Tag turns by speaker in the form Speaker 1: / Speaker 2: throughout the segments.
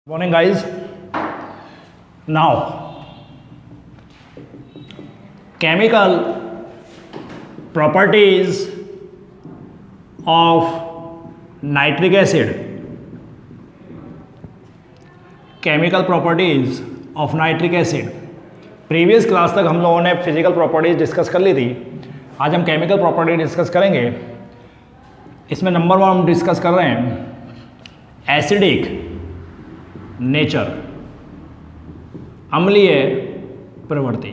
Speaker 1: Morning guys. Now chemical properties of nitric acid. Chemical properties of nitric acid. Previous class तक हम लोगों ने physical properties discuss कर ली थी. आज हम केमिकल प्रॉपर्टी डिस्कस करेंगे. इसमें नंबर 1 हम डिस्कस कर रहे हैं एसिडिक नेचर, अम्लीय प्रवृत्ति.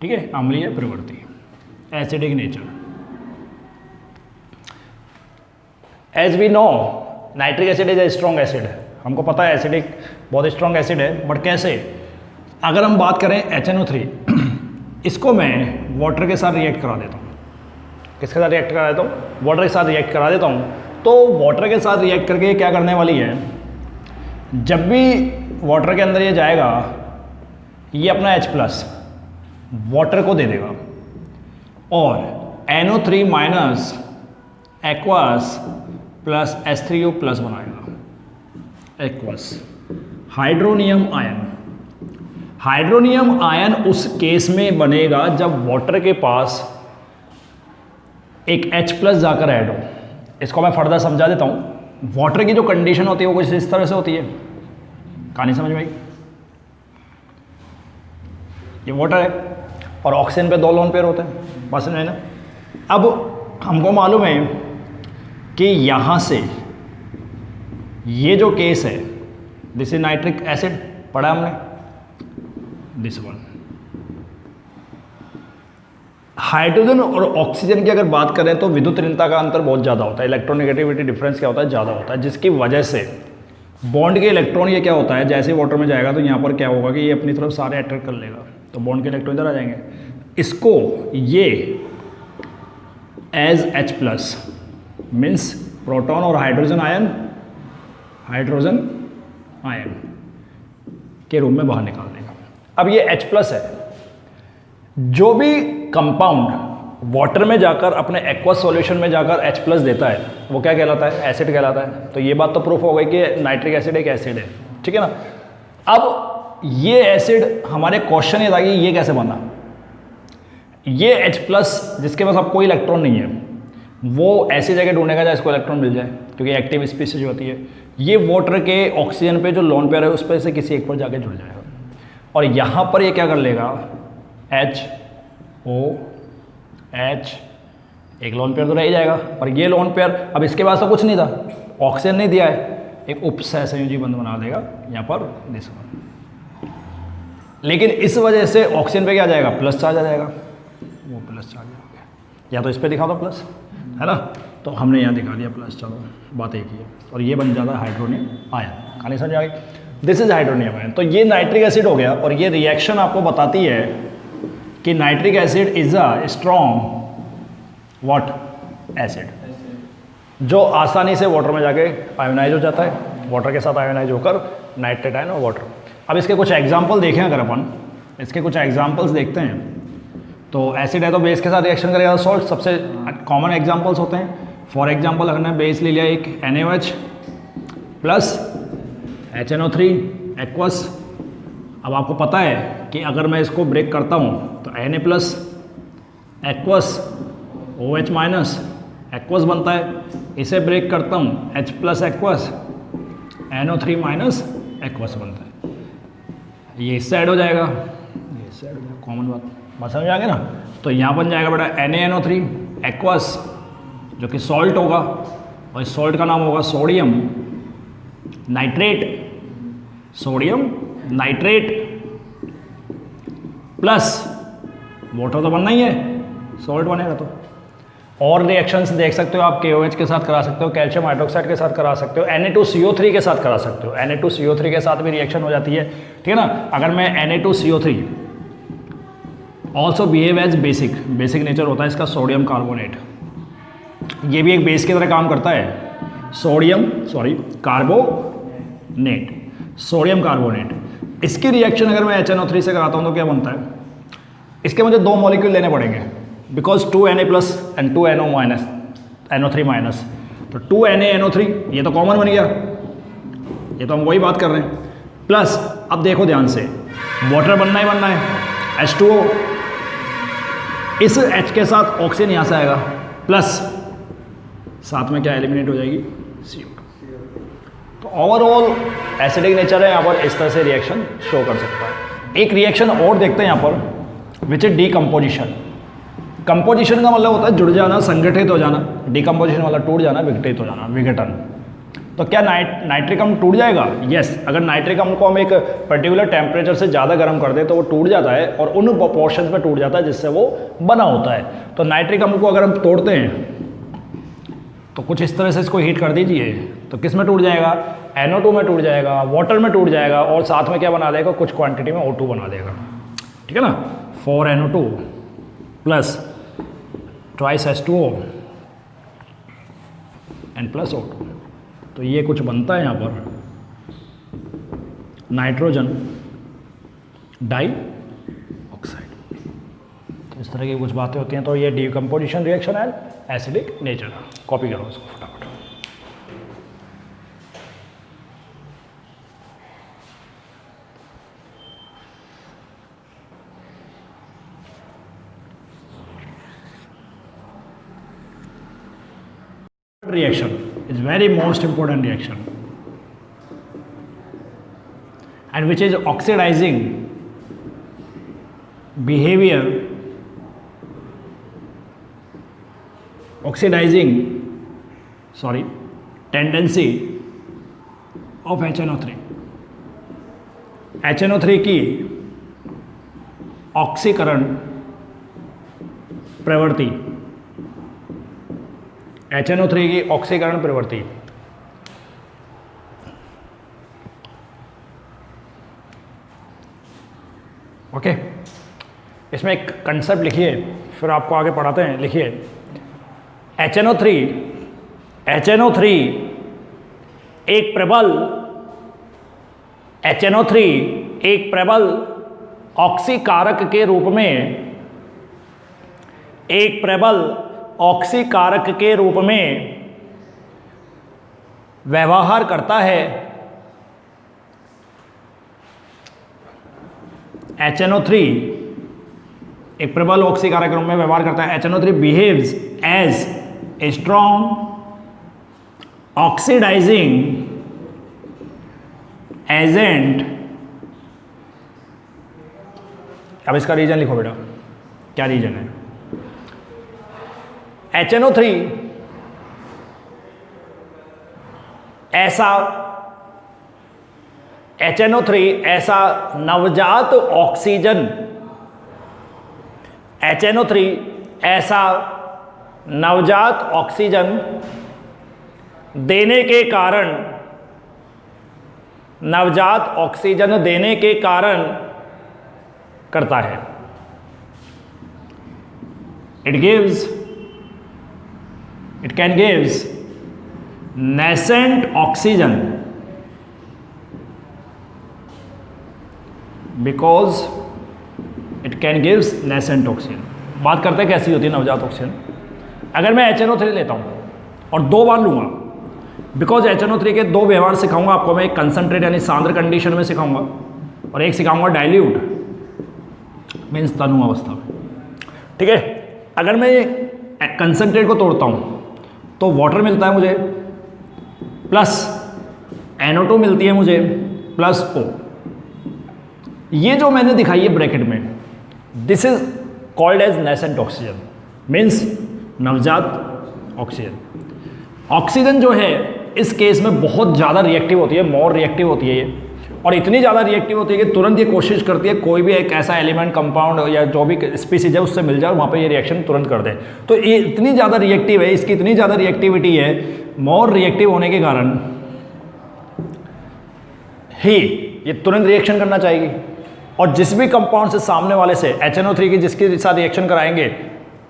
Speaker 1: ठीक है, अम्लीय प्रवृत्ति, acidic nature. As we know nitric acid is a strong acid. हमको पता है एसिडिक बहुत स्ट्रॉन्ग एसिड है, बट कैसे? अगर हम बात करें HNO3, इसको मैं वाटर के साथ रिएक्ट करा देता हूँ. किसके साथ रिएक्ट करा देता हूँ? वाटर के साथ रिएक्ट करा देता हूँ. तो वाटर के साथ रिएक्ट करके क्या करने वाली है, जब भी वाटर के अंदर ये जाएगा, ये अपना H+ वाटर को दे देगा और NO3 minus aqueous plus H3O plus बनाएगा. Aqueous hydronium ion. Hydronium ion उस केस में बनेगा जब वाटर के पास एक H+ जाकर ऐड हो. इसको मैं फर्दर समझा देता हूँ. वाटर की जो कंडीशन होती है वो कुछ इस तरह से होती है. कहानी समझ में आई? ये वाटर है और ऑक्सीजन पे 2 लोन पेयर होते हैं, बस है ना. अब हमको मालूम है कि यहाँ से ये जो केस है, दिस इज नाइट्रिक एसिड, पढ़ा हमने. दिस वन हाइड्रोजन और ऑक्सीजन की अगर बात करें तो विद्युत ऋणता का अंतर बहुत ज़्यादा होता है. इलेक्ट्रोनेगेटिविटी डिफरेंस क्या होता है? ज़्यादा होता है, जिसकी वजह से बॉन्ड के इलेक्ट्रॉन ये क्या होता है, जैसे वाटर में जाएगा तो यहाँ पर क्या होगा कि ये अपनी तरफ सारे अट्रैक्ट कर लेगा, तो बॉन्ड के इलेक्ट्रॉन इधर आ जाएंगे. इसको ये एज H+ मीन्स प्रोटॉन और हाइड्रोजन आयन के रूप में बाहर निकाल देगा. अब ये H+ है. जो भी कंपाउंड वाटर में जाकर अपने एक्वस सॉल्यूशन में जाकर H+ देता है वो क्या कहलाता है? एसिड कहलाता है. तो ये बात तो प्रूफ हो गई कि नाइट्रिक एसिड एक एसिड है. ठीक है ना. अब ये एसिड, हमारे क्वेश्चन ये था कि ये कैसे बना. ये H+ जिसके पास अब कोई इलेक्ट्रॉन नहीं है, वो ऐसी जगह ढूंढेगा जहाँ इसको इलेक्ट्रॉन मिल जाए, क्योंकि एक्टिव स्पीसीज होती है. ये वाटर के ऑक्सीजन पे जो लोन पेयर है उस पर से किसी एक पर जाके जुड़ जाएगा और यहाँ पर ये क्या कर लेगा, HOH, एक लोन पेयर तो रह ही जाएगा. पर ये लोन पेयर, अब इसके पास तो कुछ नहीं था, ऑक्सीजन नहीं दिया है, एक उपसहसंयोजी बंध बना देगा यहाँ पर दिस वन. लेकिन इस वजह से ऑक्सीजन पे क्या जाएगा, प्लस चार्ज आ जाएगा. वो प्लस चार्ज आ गया, या तो इस पर दिखा दो प्लस, है ना. तो हमने यहाँ दिखा दिया प्लस. चलो बात एक ही है. और ये बन जाता है हाइड्रोनियम आयन. कहानी समझ आ गई? This is hydronium ion. तो ये नाइट्रिक एसिड हो गया. और ये रिएक्शन आपको बताती है कि nitric acid is a strong what acid, जो आसानी से वाटर में जाके आयोनाइज हो जाता है, वाटर के साथ आयोनाइज होकर नाइट्रेट आयन और वाटर. अब इसके कुछ एग्जांपल देखें अगर अपन, इसके कुछ एग्जांपल्स देखते हैं. तो एसिड है तो बेस के साथ रिएक्शन करेगा. सॉल्ट सबसे कॉमन एग्जांपल्स होते हैं. फॉर एग्जांपल अगर हमने बेस ले लिया एक NaOH प्लस HNO3 एक्वस. अब आपको पता है कि अगर मैं इसको ब्रेक करता हूँ तो Na+ aqueous OH minus aqueous बनता है. इसे ब्रेक करता हूँ H+ aqueous NO3 minus aqueous बनता है. ये इस साइड हो जाएगा, ये इस साइड हो जाएगा. कॉमन बात समझ आ गया ना. तो यहाँ बन जाएगा बेटा NaNO3 एक्वस, जो कि सॉल्ट होगा, और इस सॉल्ट का नाम होगा sodium nitrate. Sodium nitrate plus water तो बनना ही है, सॉल्ट बनेगा. तो और रिएक्शंस देख सकते हो आप, KOH के साथ करा सकते हो, कैल्शियम हाइड्रोक्साइड के साथ करा सकते हो, Na2CO3 के साथ करा सकते हो. Na2CO3 के साथ भी रिएक्शन हो जाती है. ठीक है ना. अगर मैं Na2CO3 also behave as basic nature होता है इसका सोडियम कार्बोनेट. ये भी एक बेस की तरह काम करता है. Sodium carbonate. इसकी रिएक्शन अगर मैं HNO3 से कराता हूँ तो क्या बनता है? इसके मुझे 2 मॉलिक्यूल लेने पड़ेंगे, because 2Na+ and 2NO- NO3-. तो 2NaNO3 ये तो कॉमन बन गया, ये तो हम वही बात कर रहे हैं। प्लस अब देखो ध्यान से, वाटर बनना ही बनना है, H2O, इस H के साथ ऑक्सीजन यहाँ से आएगा, प्लस साथ में क्या एलिमिनेट हो जाएगी, CO2। तो ओवरऑल एसिडिक नेचर है यहाँ पर, इस तरह से रिएक्शन शो कर सकता है। एक रिएक्शन और देखते हैं यहाँ पर, विच इज डीकम्पोजिशन। कंपोजिशन का मतलब होता है जुड़ जाना, संगठित हो जाना, डीकम्पोजिशन वाला टूट जाना, विघटित हो जाना, विघटन। तो क्या नाइट्रिक अम्ल टूट जाएगा? यस, अगर नाइट्रिक अम्ल को हम एक पर्टिकुलर टेम्परेचर से ज़्यादा गर्म कर दें तो वो टूट जाता है और उन पोर्शंस में टूट जाता है जिससे वो बना होता है। तो नाइट्रिक अम्ल को अगर हम तोड़ते हैं तो कुछ इस तरह से इसको हीट कर दीजिए, तो किस में टूट जाएगा, NO2 में टूट जाएगा, वाटर में टूट जाएगा, और साथ में क्या बना देगा, कुछ क्वांटिटी में O2 बना देगा। ठीक है ना, 4NO2 plus twice H2O and plus O2। तो ये कुछ बनता है यहाँ पर नाइट्रोजन डाई ऑक्साइड। तो इस तरह की कुछ बातें होती हैं। तो ये डीकम्पोजिशन रिएक्शन है एसिडिक नेचर। कॉपी करो इसको फटाफट। Reaction is very most important reaction, and which is oxidizing behavior, tendency of HNO3। HNO3 की ऑक्सीकरण प्रवृत्ति, HNO3 की ऑक्सीकरण प्रवृत्ति। ओके, इसमें एक कंसेप्ट लिखिए, फिर आपको आगे पढ़ाते हैं। लिखिए HNO3 एक प्रबल ऑक्सीकारक के रूप में, एक प्रबल ऑक्सीकारक के रूप में व्यवहार करता है। HNO3 एक प्रबल ऑक्सीकारक के रूप में व्यवहार करता है। HNO3 behaves as a strong oxidising agent. अब इसका रीजन लिखो बेटा, क्या रीजन है। HNO3 ऐसा नवजात ऑक्सीजन, HNO3 ऐसा नवजात ऑक्सीजन देने के कारण, नवजात ऑक्सीजन देने के कारण करता है। It can gives nascent oxygen because it can gives nascent oxygen। बात करते हैं कैसी होती है नवजात ऑक्सीजन। अगर मैं HNO3 लेता हूँ और 2 बार लूँगा, बिकॉज HNO3 के 2 व्यवहार सिखाऊंगा आपको मैं। एक कंसनट्रेट यानी सांद्र कंडीशन में सिखाऊंगा और एक सिखाऊंगा डाइल्यूट मीन्स तनु अवस्था में। ठीक है, अगर मैं कंसनट्रेट को तोड़ता हूँ तो वाटर मिलता है मुझे, प्लस NO2 मिलती है मुझे, प्लस O। ये जो मैंने दिखाई है ब्रैकेट में, this is called as nascent oxygen, means नवजात ऑक्सीजन। ऑक्सीजन जो है इस केस में बहुत ज़्यादा रिएक्टिव होती है, मोर रिएक्टिव होती है ये, और इतनी ज़्यादा रिएक्टिव होती है कि तुरंत ये कोशिश करती है कोई भी एक ऐसा एलिमेंट, कंपाउंड या जो भी स्पीसीज है उससे मिल जाए, वहाँ पे ये रिएक्शन तुरंत कर दे। तो ये इतनी ज़्यादा रिएक्टिव है, इसकी इतनी ज़्यादा रिएक्टिविटी है, मोर रिएक्टिव होने के कारण ही ये तुरंत रिएक्शन करना चाहिए। और जिस भी कंपाउंड से सामने वाले से HNO3 की जिसके साथ रिएक्शन कराएंगे,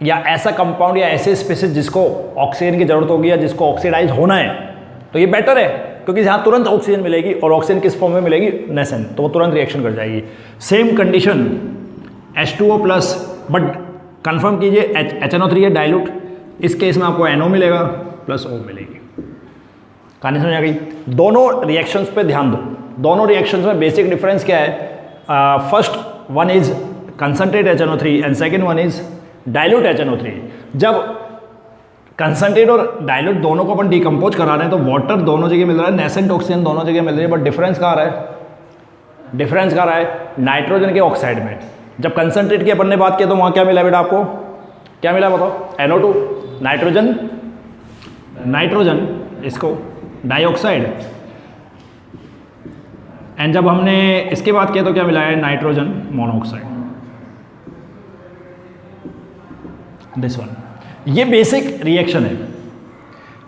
Speaker 1: या ऐसा कंपाउंड या ऐसे स्पीसीज जिसको ऑक्सीजन की जरूरत होगी या जिसको ऑक्सीडाइज होना है, तो ये बेटर है, क्योंकि यहाँ तुरंत ऑक्सीजन मिलेगी और ऑक्सीजन किस फॉर्म में मिलेगी, नेसेंट, तो वो तुरंत रिएक्शन कर जाएगी। Same condition H2O plus, but confirm कीजिए HNO3 है डाइल्यूट, इस केस में आपको NO मिलेगा प्लस O मिलेगी। कहानी समझ आ गई। दोनों रिएक्शंस पे ध्यान दो, दोनों रिएक्शंस में बेसिक डिफरेंस क्या है? First one is concentrate HNO3 and second one is dilute HNO3। जब कंसंट्रेट और डाइल्यूट दोनों को अपन डिकम्पोज करा रहे हैं तो वाटर दोनों जगह मिल रहा है, नेसेंट ऑक्सीजन दोनों जगह मिल रही है, बट डिफरेंस कहाँ आ रहा है? डिफरेंस कहाँ आ रहा है? नाइट्रोजन के ऑक्साइड में। जब कंसंट्रेट की अपन ने बात की तो वहाँ क्या मिला बेटा आपको? क्या मिला बताओ? NO2 नाइट्रोजन, नाइट्रोजन इसको डाइऑक्साइड, एंड जब हमने इसके बात किया तो क्या मिला है? Nitrogen monoxide, this one. ये बेसिक रिएक्शन है,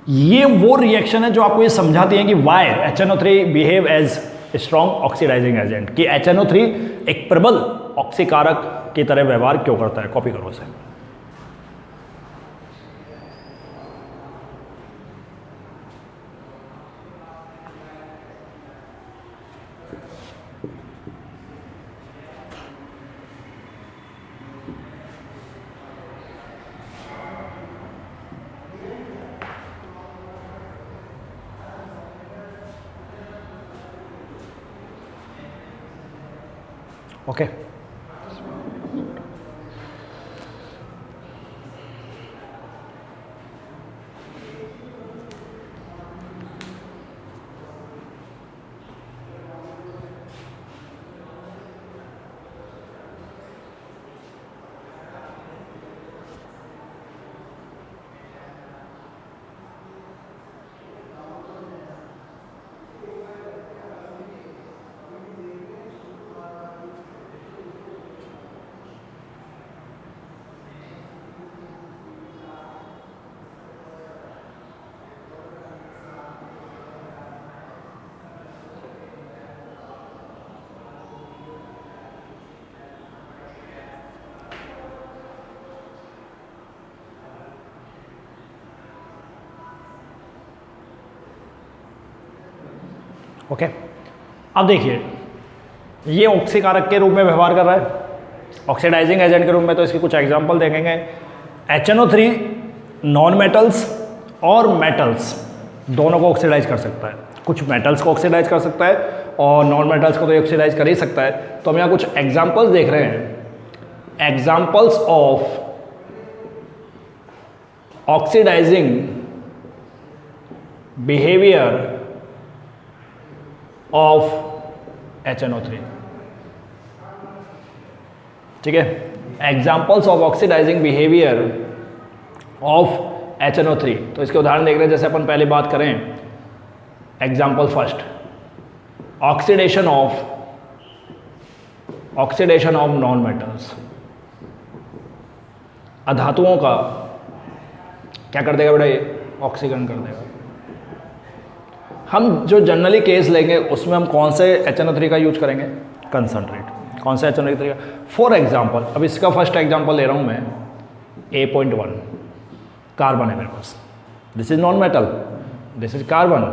Speaker 1: ये वो रिएक्शन है जो आपको ये समझाती है कि why HNO3 behave as strong oxidising agent, कि HNO3 एक प्रबल ऑक्सीकारक की तरह व्यवहार क्यों करता है। कॉपी करो इसे। ओके ओके अब देखिए, ये ऑक्सीकारक के रूप में व्यवहार कर रहा है, ऑक्सीडाइजिंग एजेंट के रूप में। तो इसके कुछ एग्जांपल देखेंगे। HNO3 नॉन मेटल्स और मेटल्स दोनों को ऑक्सीडाइज कर सकता है। कुछ मेटल्स को ऑक्सीडाइज कर सकता है और नॉन मेटल्स को तो ऑक्सीडाइज कर ही सकता है। तो हम यहाँ कुछ एग्जांपल्स देख रहे हैं, examples of oxidising behaviour of HNO3। ठीक है, examples of oxidising behaviour of HNO3। तो इसके उदाहरण देख रहे हैं। जैसे अपन पहले बात करें, example first, oxidation of non metals. अधातुओं का क्या कर देगा बेटा? ये ऑक्सीकरण कर देगा। हम जो जनरली केस लेंगे उसमें हम कौन से HNO3 का यूज करेंगे? कंसंट्रेट। कौन सा HNO3 का? फॉर एग्जांपल, अब इसका फर्स्ट एग्जांपल ले रहा हूं मैं, A.1 कार्बन है मेरे पास। This is non metal, this is carbon.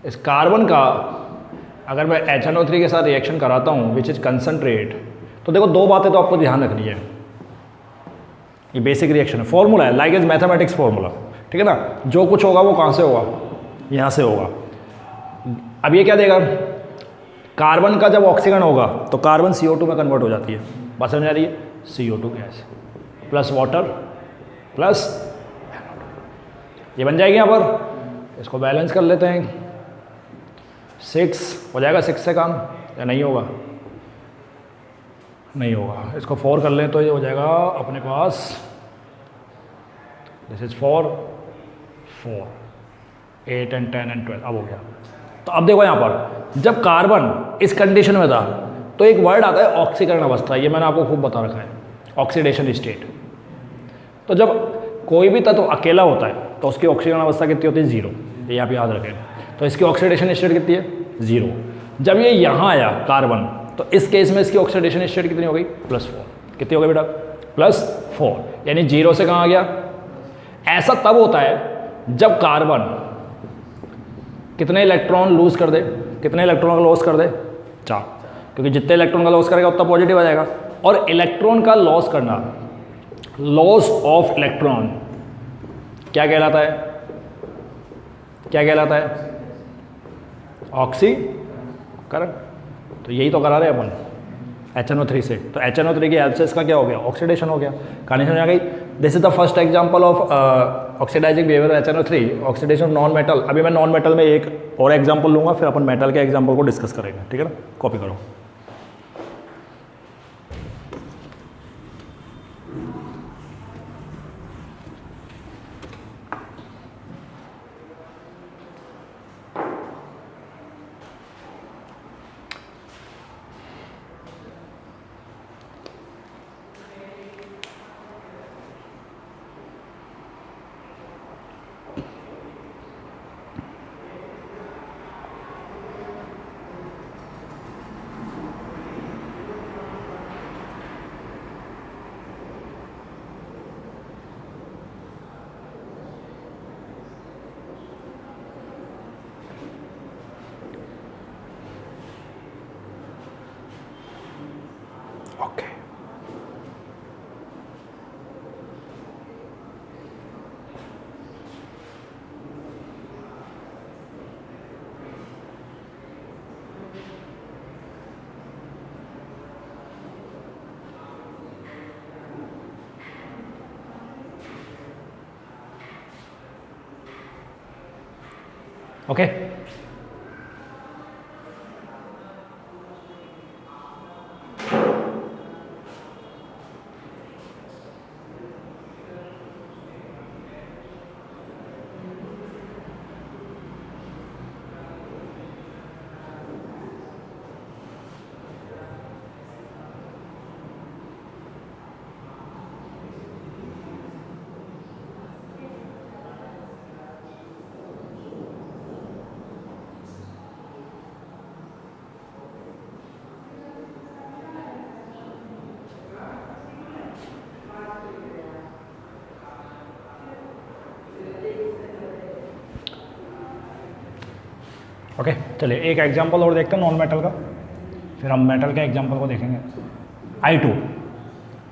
Speaker 1: इस कार्बन का अगर मैं HNO3 के साथ रिएक्शन कराता हूं विच इज कंसंट्रेट, तो देखो दो बातें तो आपको ध्यान रखनी है। ये बेसिक रिएक्शन है, फॉर्मूला है, लाइक इज मैथमेटिक्स फॉर्मूला। ठीक है ना? जो कुछ होगा वो कहाँ से होगा? यहाँ से होगा। अब ये क्या देगा? कार्बन का जब ऑक्सीकरण होगा तो कार्बन CO2 में कन्वर्ट हो जाती है। बात समझ आ रही है? CO2 gas plus water plus ये बन जाएगी यहाँ पर। इसको बैलेंस कर लेते हैं, 6 हो जाएगा। 6 से काम या नहीं होगा? नहीं होगा। इसको 4 कर लें तो ये हो जाएगा अपने पास, दिस इज 4, 8 and 10 and 12। अब हो गया। तो अब देखो यहाँ पर जब कार्बन इस कंडीशन में था तो एक वर्ड आता है ऑक्सीकरण अवस्था। ये मैंने आपको खूब बता रखा है, ऑक्सीडेशन स्टेट। तो जब कोई भी तत्व अकेला होता है तो उसकी ऑक्सीकरण अवस्था कितनी होती है? 0। ये आप याद रखें। तो इसकी ऑक्सीडेशन स्टेट कितनी है? 0। जब ये यहाँ आया कार्बन, तो इस केस में इसकी ऑक्सीडेशन स्टेट कितनी हो गई? +4। कितनी हो गई बेटा? +4। यानी 0 से कहाँ आ गया? ऐसा तब होता है जब कार्बन कितने इलेक्ट्रॉन लूज कर दे? कितने इलेक्ट्रॉन का लॉस कर दे? 4। क्योंकि जितने इलेक्ट्रॉन का लॉस करेगा उतना पॉजिटिव आ जाएगा। और इलेक्ट्रॉन का लॉस करना, लॉस ऑफ इलेक्ट्रॉन, क्या कहलाता है? क्या कहलाता है? Oxy, correct. तो यही तो करा रहे हैं अपन HNO3 से। तो HNO3 की हेल्प से इसका क्या हो गया? ऑक्सीडेशन हो गया। कहानी समझ आ गई? This is the first example of oxidising behaviour HNO3, oxidation of non metal. अभी मैं नॉन मेटल में एक और एग्जांपल लूंगा, फिर अपन मेटल के एग्जांपल को डिस्कस करेंगे, ठीक है ना? कॉपी करो। Okay, okay. ओके, चलिए एक एग्जांपल और देखते हैं नॉन मेटल का, फिर हम मेटल के एग्जांपल को देखेंगे। I2,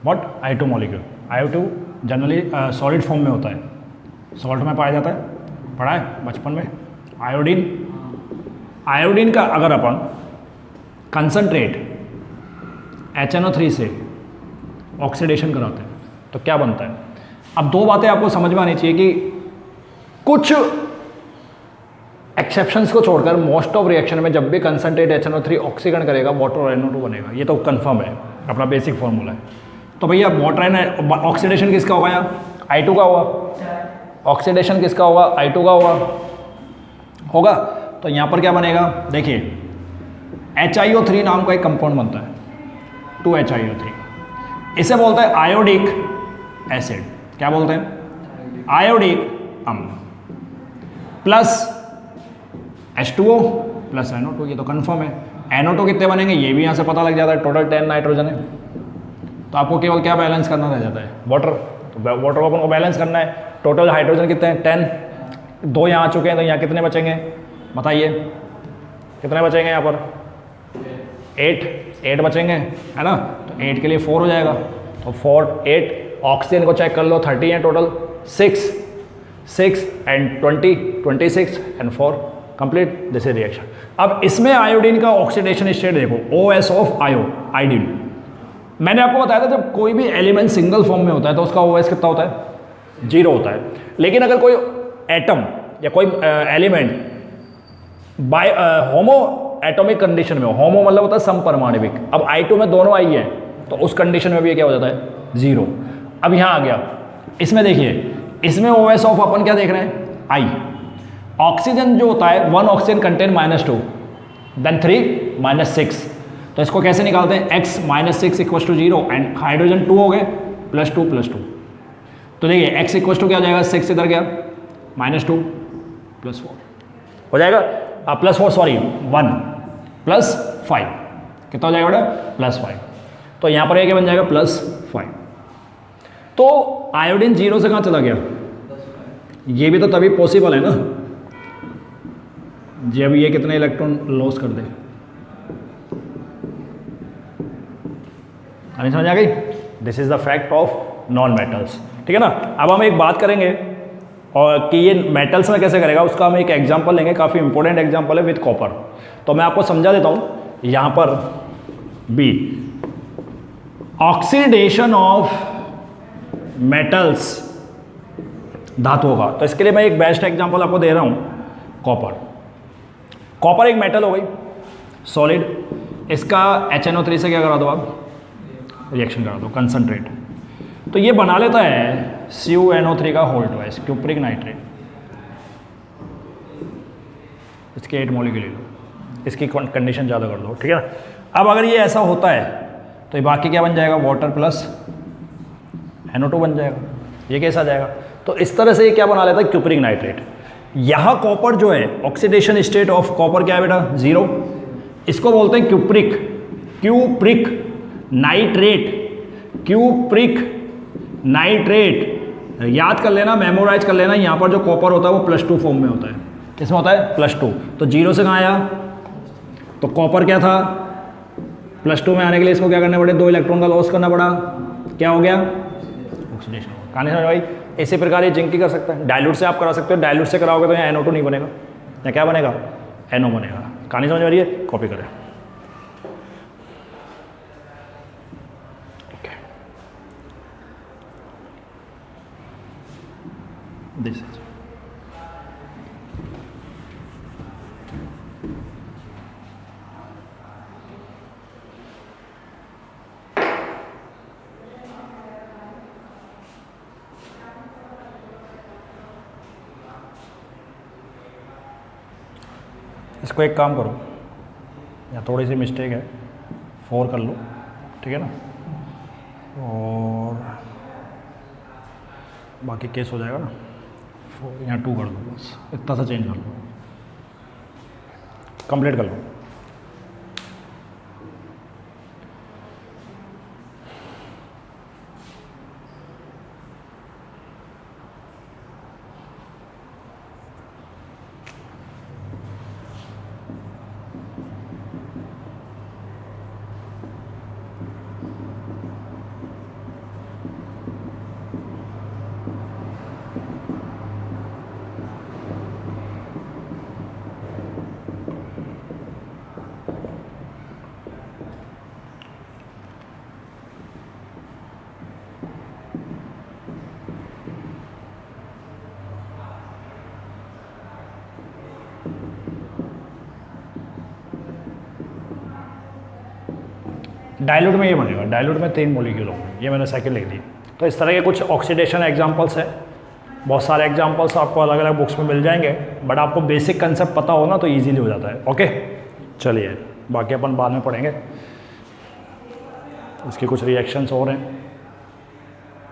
Speaker 1: what? I2 molecule. I2 generally solid form में होता है, सॉल्ट में पाया जाता है, पढ़ा है बचपन में। आयोडीन, आयोडीन का अगर अपन कंसनट्रेट HNO3 से ऑक्सीडेशन कराते हैं तो क्या बनता है? अब दो बातें आपको समझ में आनी चाहिए कि कुछ एक्सेप्शंस को छोड़कर मोस्ट ऑफ रिएक्शन में जब भी कंसनट्रेट HNO3 ऑक्सीकरण करेगा, वाटर और NO2 बनेगा। ये तो कंफर्म है, अपना बेसिक फॉर्मूला है। तो भैया वाटर एंड ऑक्सीडेशन किसका होगा? यहाँ I2 का होगा। ऑक्सीडेशन किसका होगा? I2 का होगा। तो यहाँ पर क्या बनेगा? देखिए HiO3 नाम का एक कंपाउंड बनता है, 2HiO3। इसे बोलते हैं आयोडिक एसिड। क्या बोलते हैं? आयोडिक अम्ल। प्लस H2O प्लस NO2, ये तो कंफर्म है। NO2 कितने बनेंगे ये भी यहाँ से पता लग जाता है, टोटल 10 नाइट्रोजन है। तो आपको केवल क्या बैलेंस करना रह जाता है? वाटर। तो वाटर को अपन को बैलेंस करना है। टोटल हाइड्रोजन कितने हैं? 10। 2 यहाँ आ चुके हैं, तो यहाँ कितने बचेंगे बताइए? कितने बचेंगे यहाँ पर? 8 बचेंगे, है ना? तो 8 के लिए 4 हो जाएगा, तो 4 8। ऑक्सीजन को चेक कर लो, 30 है total. 6 and 20 26 and 4 complete. This is reaction. अब इसमें आयोडीन का ऑक्सीडेशन स्टेट देखो, OS ऑफ आयोडीन। मैंने आपको बताया था जब कोई भी एलिमेंट सिंगल फॉर्म में होता है तो उसका OS कितना होता है? 0 होता है। लेकिन अगर कोई एटम या कोई element by homo atomic condition में हो, होमो मतलब होता है समपरमाणविक। अब I2 में दोनों आई है तो उस कंडीशन में भी क्या हो जाता है? 0। अब यहाँ आ गया, इसमें देखिए, इसमें OS ऑफ अपन क्या देख रहे हैं? I। ऑक्सीजन जो होता है 1 ऑक्सीजन कंटेन -2, देन 3 -6। तो इसको कैसे निकालते हैं? x -6 = 0 एंड हाइड्रोजन 2 हो गए, +2 तो देखिए x = क्या हो जाएगा? 6 इधर गया, -2 +4 हो जाएगा। अब +4 सॉरी 1 +5 कितना हो जाएगा बेटा? +5। तो यहाँ पर क्या बन जाएगा? +5। तो आयोडीन 0 से कहाँ चला गया? ये भी तो तभी पॉसिबल है ना जब ये कितने इलेक्ट्रॉन लॉस कर दे। समझ आ गई? This is the fact of non metals, ठीक है ना? अब हम एक बात करेंगे और कि ये मेटल्स में कैसे करेगा उसका हम एक एग्जांपल लेंगे, काफ़ी इंपॉर्टेंट एग्जांपल है विद कॉपर। तो मैं आपको समझा देता हूँ यहाँ पर बी ऑक्सीडेशन ऑफ मेटल्स, धातुओं का। तो इसके लिए मैं एक बेस्ट एग्जांपल आपको दे रहा हूँ कॉपर। कॉपर एक मेटल हो गई सॉलिड, इसका HNO3 से क्या करा दो आप, रिएक्शन करा दो, कंसंट्रेट। तो ये बना लेता है CuNO3 का होल ट्वाइस, क्यूप्रिक नाइट्रेट। इसके 8 मॉलिक्यूल ले लो, इसकी कंडीशन ज़्यादा कर दो, ठीक है ना। अब अगर ये ऐसा होता है तो ये बाकी क्या बन जाएगा, वाटर प्लस NO2 बन जाएगा। ये कैसा जाएगा, तो इस तरह से ये क्या बना लेता है, क्यूप्रिक नाइट्रेट। यहाँ कॉपर जो है, ऑक्सीडेशन स्टेट ऑफ कॉपर क्या है बेटा, 0। इसको बोलते हैं cupric, cupric nitrate, cupric nitrate. याद कर लेना, मेमोराइज कर लेना, यहाँ पर जो कॉपर होता है वो +2 फॉर्म में होता है। किसमें होता है, +2। तो 0 से कहाँ आया, तो कॉपर क्या था, +2 में आने के लिए इसको क्या करना पड़े, 2 इलेक्ट्रॉन का लॉस करना पड़ा, क्या हो गया, ऑक्सीडेशन। कहानी समझ भाई। इसी प्रकार ये जिंक की कर सकता है, डायल्यूट से आप करा सकते हो। डायल्यूट से कराओगे तो यहाँ NO2 नहीं बनेगा, या क्या बनेगा, NO बनेगा। कहानी समझ आ रही है, कॉपी करें। This is इसको एक काम करो, या थोड़ी सी मिस्टेक है, 4 कर लो, ठीक है ना, और बाकी केस हो जाएगा ना। यहाँ 2 कर दो, बस इतना सा चेंज कर लो, कंप्लीट कर लो। डायल्यूट में ये बनेगा, डायल्यूट में 3 मॉलिक्यूल होंगे, ये मैंने सेकंड लिख दिया। तो इस तरह के कुछ ऑक्सीडेशन एग्जांपल्स हैं, बहुत सारे एग्जांपल्स आपको अलग अलग बुक्स में मिल जाएंगे, बट आपको बेसिक कंसेप्ट पता हो ना तो इजीली हो जाता है। ओके, चलिए बाकी अपन बाद में पढ़ेंगे। इसके कुछ रिएक्शंस और हैं।